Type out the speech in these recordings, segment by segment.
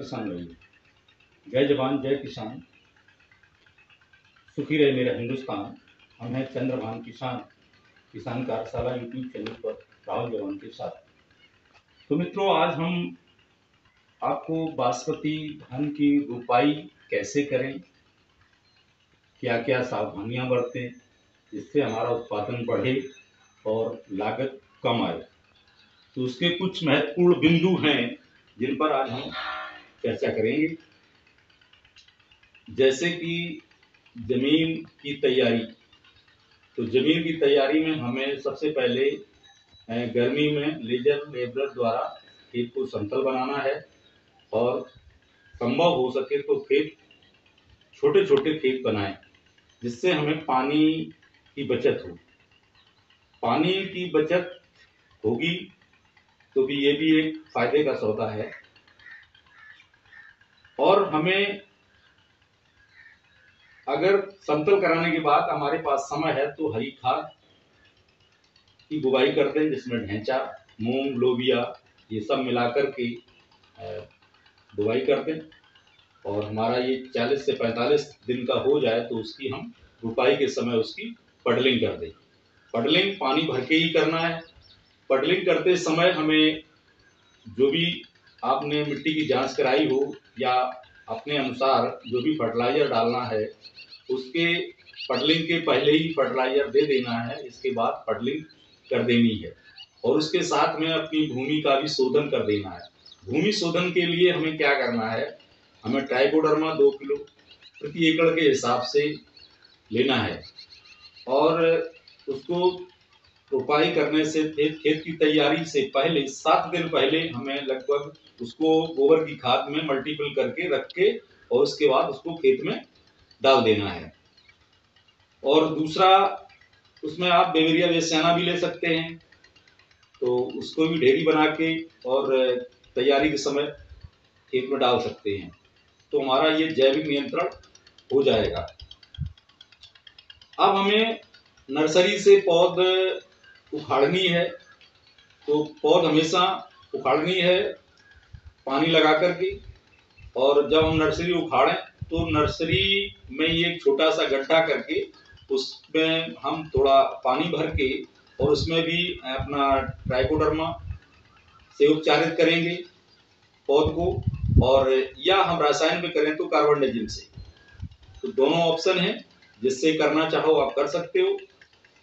किसान भाइयों, जय जवान जय किसान, सुखी रहे मेरा हिंदुस्तान। हम हैं चंद्रभान किसान कार्यशाला यूट्यूब चैनल पर राहुल जवान के साथ। तो मित्रों, आज हम आपको बासमती धान की रोपाई कैसे करें, क्या क्या सावधानियां बरतें जिससे हमारा उत्पादन बढ़े और लागत कम आए, तो उसके कुछ महत्वपूर्ण बिंदु हैं जिन पर आज हम चर्चा करेंगे। जैसे कि जमीन की तैयारी। तो जमीन की तैयारी में हमें सबसे पहले गर्मी में लेबर द्वारा खेत को समतल बनाना है और संभव हो सके तो खेत छोटे छोटे खेत बनाएं जिससे हमें पानी की बचत हो। पानी की बचत होगी तो भी ये भी एक फायदे का सौदा है। और हमें अगर समतल कराने के बाद हमारे पास समय है तो हरी खाद की बुवाई करते हैं, जिसमें ढैंचा, मूंग, लोबिया ये सब मिलाकर के बुवाई करते हैं। और हमारा ये 40 से 45 दिन का हो जाए तो उसकी हम रुपाई के समय उसकी पडलिंग कर दें। पडलिंग पानी भर के ही करना है। पडलिंग करते समय हमें जो भी आपने मिट्टी की जांच कराई हो या अपने अनुसार जो भी फर्टिलाइजर डालना है उसके पडलिंग के पहले ही फर्टिलाइजर दे देना है, इसके बाद पडलिंग कर देनी है। और उसके साथ में अपनी भूमि का भी शोधन कर देना है। भूमि शोधन के लिए हमें क्या करना है, हमें ट्राइकोडर्मा 2 किलो प्रति एकड़ के हिसाब से लेना है और उसको रोपाई करने से खेत की तैयारी से पहले 7 दिन पहले हमें लगभग उसको गोबर की खाद में मल्टीपल करके रख के और उसके बाद उसको खेत में डाल देना है। और दूसरा, उसमें आप बेवेरिया वेसियाना भी ले सकते हैं, तो उसको भी ढेरी बना के और तैयारी के समय खेत में डाल सकते हैं, तो हमारा ये जैविक नियंत्रण हो जाएगा। अब हमें नर्सरी से पौध उखाड़नी है, तो पौध हमेशा उखाड़नी है पानी लगा करके। और जब हम नर्सरी उखाड़ें तो नर्सरी में ये छोटा सा गड्ढा करके उसमें हम थोड़ा पानी भर के और उसमें भी अपना ट्राइकोडर्मा से उपचारित करेंगे पौध को, और या हम रसायन में करें तो कार्बनडाजिम से। तो दोनों ऑप्शन हैं, जिससे करना चाहो आप कर सकते हो।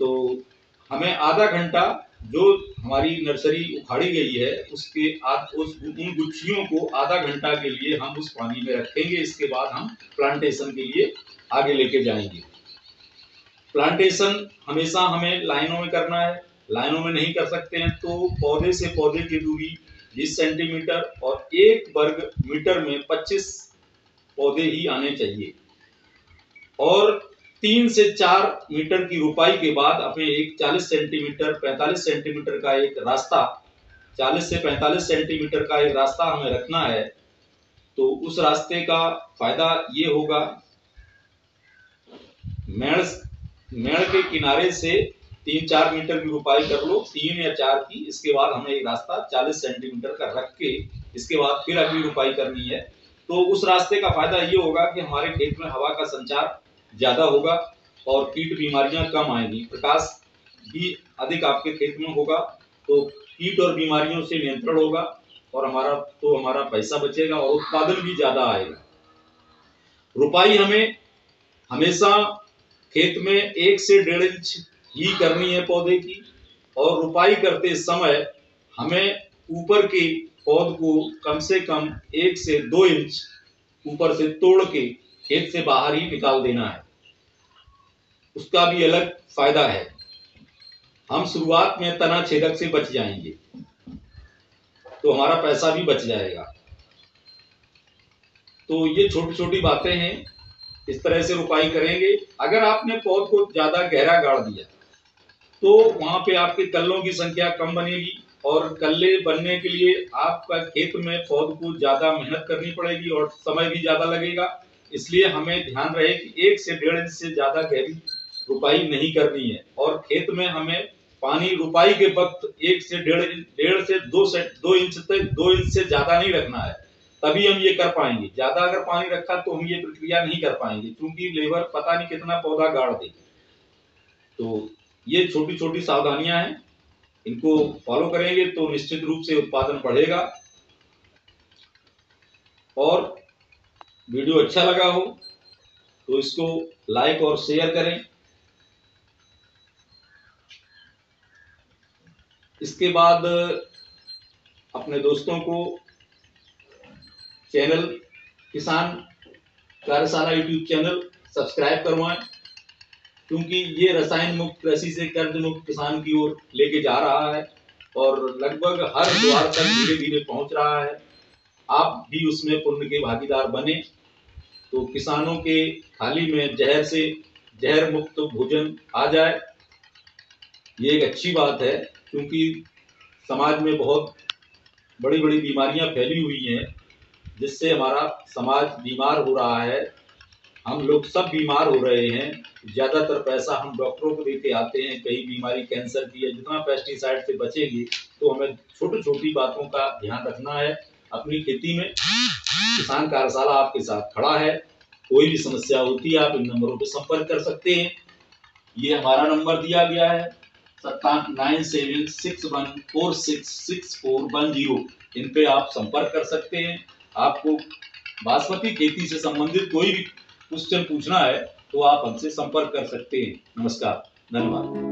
तो हमें आधा घंटा जो हमारी नर्सरी उखाड़ी गई है उसके उन गुच्छियों को आधा घंटा के लिए हम उस पानी में रखेंगे। इसके बाद हम प्लांटेशन के लिए आगे लेके जाएंगे। प्लांटेशन हमेशा हमें लाइनों में करना है। लाइनों में नहीं कर सकते हैं तो पौधे से पौधे की दूरी 20 सेंटीमीटर और 1 वर्ग मीटर में 25 पौधे ही आने चाहिए। और 3 से 4 मीटर की रुपाई के बाद हमें एक 40 सेंटीमीटर 45 सेंटीमीटर का एक रास्ता 40 से 45 सेंटीमीटर का एक रास्ता हमें रखना है। तो उस रास्ते का फायदा ये होगा, मेड़ के किनारे से 3-4 मीटर की रुपाई कर लो, 3 या 4 की। इसके बाद हमें एक रास्ता 40 सेंटीमीटर का रख के इसके बाद फिर अगली रुपाई करनी है। तो उस रास्ते का फायदा ये होगा कि हमारे खेत में हवा का संचार ज्यादा होगा और कीट बीमारियां कम आएंगी। प्रकाश भी अधिक आपके खेत में होगा तो कीट और बीमारियों से नियंत्रण होगा और हमारा पैसा बचेगा और उत्पादन भी ज्यादा आएगा। रुपाई हमें हमेशा खेत में 1 से 1.5 इंच ही करनी है पौधे की। और रुपाई करते समय हमें ऊपर के पौध को कम से कम 1 से 2 इंच ऊपर से तोड़ के खेत से बाहर ही निकाल देना है। उसका भी अलग फायदा है, हम शुरुआत में तना छेदक से बच जाएंगे तो हमारा पैसा भी बच जाएगा। तो ये छोटी छोटी बातें हैं, इस तरह से रुपाई करेंगे। अगर आपने पौध को ज्यादा गहरा गाड़ दिया तो वहां पे आपके कल्लों की संख्या कम बनेगी और कल्ले बनने के लिए आपका खेत में पौध को ज्यादा मेहनत करनी पड़ेगी और समय भी ज्यादा लगेगा। इसलिए हमें ध्यान रहे कि 1 से 1.5 इंच से ज्यादा गहरी रुपाई नहीं करनी है। और खेत में हमें पानी रुपाई के वक्त 1 से 1.5 से 2 इंच तक 2 इंच से ज्यादा नहीं रखना है। तभी हम ये कर पाएंगे। ज्यादा अगर पानी रखा तो हम ये प्रक्रिया नहीं कर पाएंगे, क्योंकि लेबर पता नहीं कितना पौधा गाड़ दे। तो ये छोटी छोटी सावधानियां हैं, इनको फॉलो करेंगे तो निश्चित रूप से उत्पादन बढ़ेगा। और वीडियो अच्छा लगा हो तो इसको लाइक और शेयर करें। इसके बाद अपने दोस्तों को चैनल किसान कार्यशाला यूट्यूब चैनल सब्सक्राइब करवाएं, क्योंकि ये रसायन मुक्त कृषि से कर्ज मुक्त किसान की ओर लेके जा रहा है और लगभग हर द्वार तक धीरे धीरे पहुंच रहा है। आप भी उसमें पुण्य के भागीदार बने तो किसानों के थाली में जहर से जहर मुक्त भोजन आ जाए। ये एक अच्छी बात है, क्योंकि समाज में बहुत बड़ी बड़ी बीमारियां फैली हुई हैं, जिससे हमारा समाज बीमार हो रहा है। हम लोग सब बीमार हो रहे हैं। ज्यादातर पैसा हम डॉक्टरों को देके आते हैं, कई बीमारी कैंसर की है। जितना पेस्टिसाइड से बचेंगे तो हमें छोटी छोटी बातों का ध्यान रखना है अपनी खेती में। किसान कार्यशाला आपके साथ खड़ा है। कोई भी समस्या होती है आप इन नंबरों पर संपर्क कर सकते हैं। ये हमारा नंबर दिया गया है 9761466410। इन पे आप संपर्क कर सकते हैं। आपको बासमती खेती से संबंधित कोई भी क्वेश्चन पूछना है तो आप हमसे संपर्क कर सकते हैं। नमस्कार, धन्यवाद।